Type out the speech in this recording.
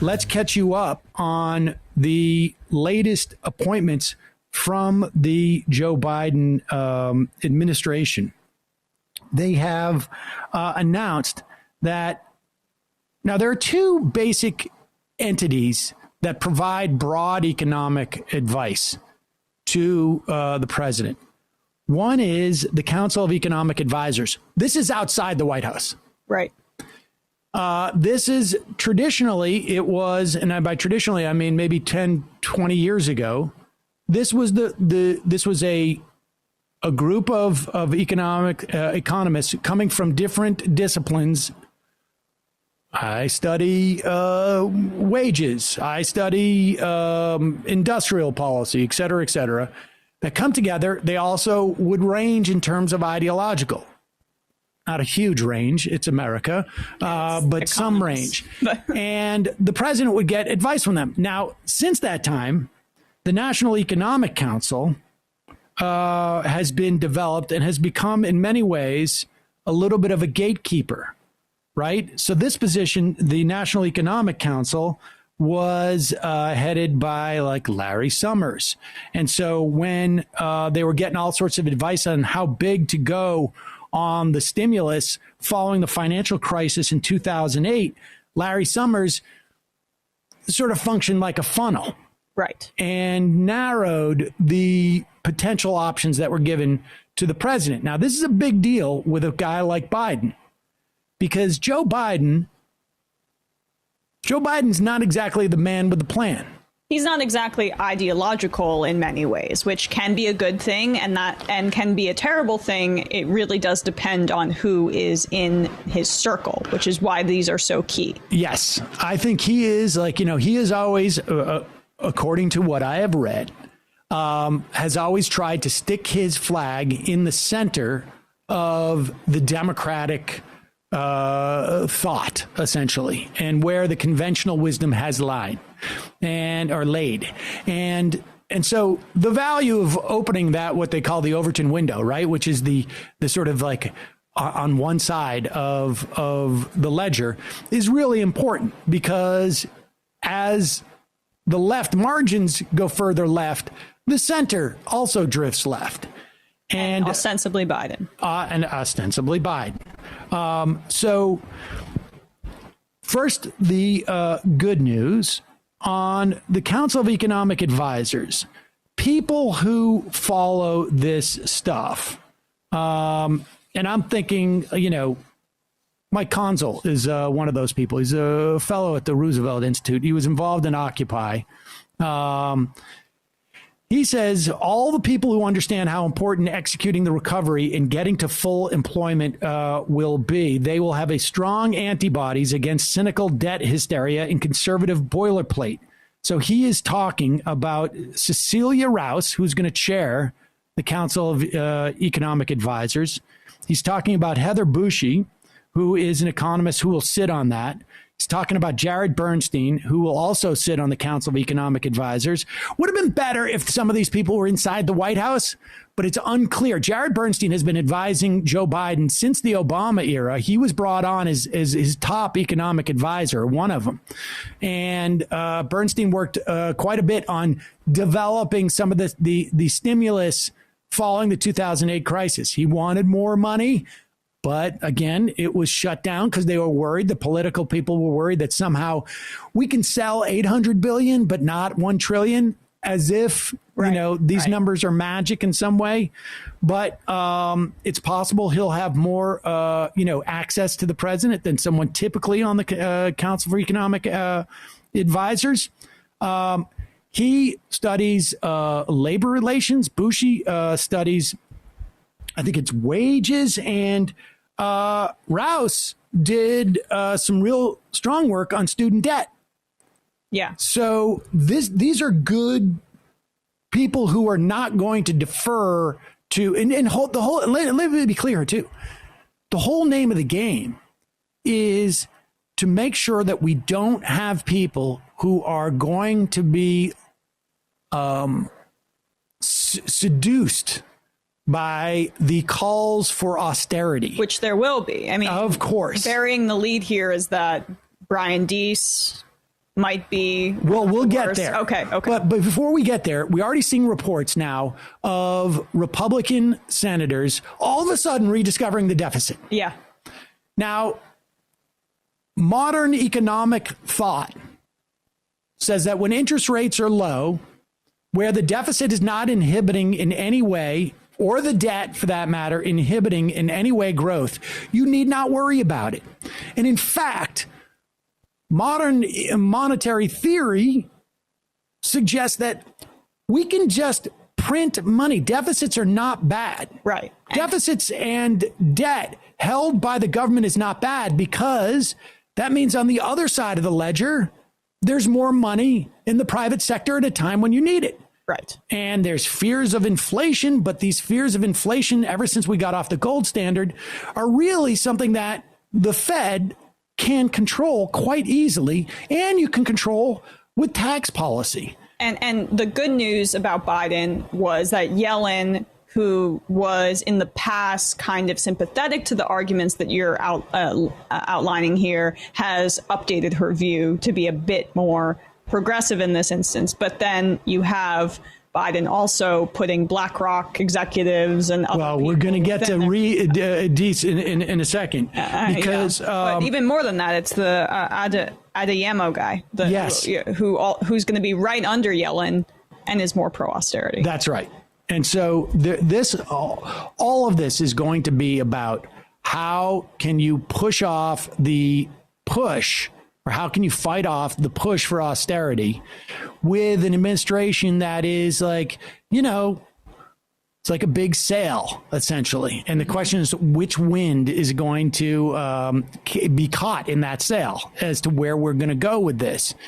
let's catch you up on the latest appointments from the Joe Biden administration. They have announced that now there are two basic entities that provide broad economic advice to the president. One is the Council of Economic Advisors. This is outside the White House. Right. This is traditionally, it was, and by traditionally, I mean maybe 10, 20 years ago, this was this was a group of economists coming from different disciplines. I study wages. I study industrial policy, et cetera, that come together. They also would range in terms of ideological. Not a huge range. It's America, but some range. And the president would get advice from them. Now, since that time, the National Economic Council has been developed and has become, in many ways, a little bit of a gatekeeper, right? So this position, the National Economic Council, was headed by like Larry Summers. And so when they were getting all sorts of advice on how big to go on the stimulus following the financial crisis in 2008, Larry Summers sort of functioned like a funnel. Right. And narrowed the potential options that were given to the president. Now, this is a big deal with a guy like Biden, because Joe Biden's not exactly the man with the plan. He's not exactly ideological in many ways, which can be a good thing and can be a terrible thing. It really does depend on who is in his circle, which is why these are so key. Yes, I think he is he is always, according to what I have read, has always tried to stick his flag in the center of the Democratic thought, essentially, and where the conventional wisdom has laid. And so the value of opening that, what they call the Overton window, right, which is the sort of like on one side of the ledger, is really important, because as the left margins go further left, the center also drifts left. And ostensibly Biden. So first, the good news on the Council of Economic Advisors, people who follow this stuff. And I'm thinking, Mike Consul is one of those people. He's a fellow at the Roosevelt Institute. He was involved in Occupy. He says all the people who understand how important executing the recovery and getting to full employment will be, they will have a strong antibodies against cynical debt hysteria and conservative boilerplate. So he is talking about Cecilia Rouse, who's going to chair the Council of Economic Advisors. He's talking about Heather Bushy, who is an economist who will sit on that. He's talking about Jared Bernstein, who will also sit on the Council of Economic Advisors. Would have been better if some of these people were inside the White House, but it's unclear. Jared Bernstein has been advising Joe Biden since the Obama era. He was brought on as his top economic advisor, one of them. And Bernstein worked quite a bit on developing some of the stimulus following the 2008 crisis. He wanted more money. But again, it was shut down because they were worried. The political people were worried that somehow we can sell 800 billion, but not 1 trillion, as if, these numbers are magic in some way. But it's possible he'll have more, access to the president than someone typically on the Council for Economic Advisors. He studies labor relations. Bushy studies, I think it's wages, and Rouse did some real strong work on student debt. Yeah. So these are good people who are not going to defer to, and let me be clear too. The whole name of the game is to make sure that we don't have people who are going to be seduced by the calls for austerity. Which there will be. I mean, of course. Burying the lead here is that Brian Deese, might be. Well, we'll get worse. there. Okay. But before we get there, we already seen reports now of Republican senators all of a sudden rediscovering the deficit. Yeah. Now, modern economic thought says that when interest rates are low, where the deficit is not inhibiting in any way, or the debt, for that matter, inhibiting in any way growth, you need not worry about it. And in fact, modern monetary theory suggests that we can just print money. Deficits are not bad. Right. Deficits and debt held by the government is not bad, because that means on the other side of the ledger, there's more money in the private sector at a time when you need it. Right. And there's fears of inflation, but these fears of inflation, ever since we got off the gold standard, are really something that the Fed can control quite easily, and you can control with tax policy. And the good news about Biden was that Yellen, who was in the past kind of sympathetic to the arguments that you're outlining here, has updated her view to be a bit more progressive in this instance. But then you have Biden also putting BlackRock executives and other well, we're going to get to Deese in a second, because but even more than that, it's the Adeyemo guy, yes, who's going to be right under Yellen and is more pro austerity. That's right. And so all of this is going to be about how can you push off the push, or how can you fight off the push for austerity with an administration that is like, it's like a big sail, essentially. And the question is, which wind is going to be caught in that sail as to where we're going to go with this?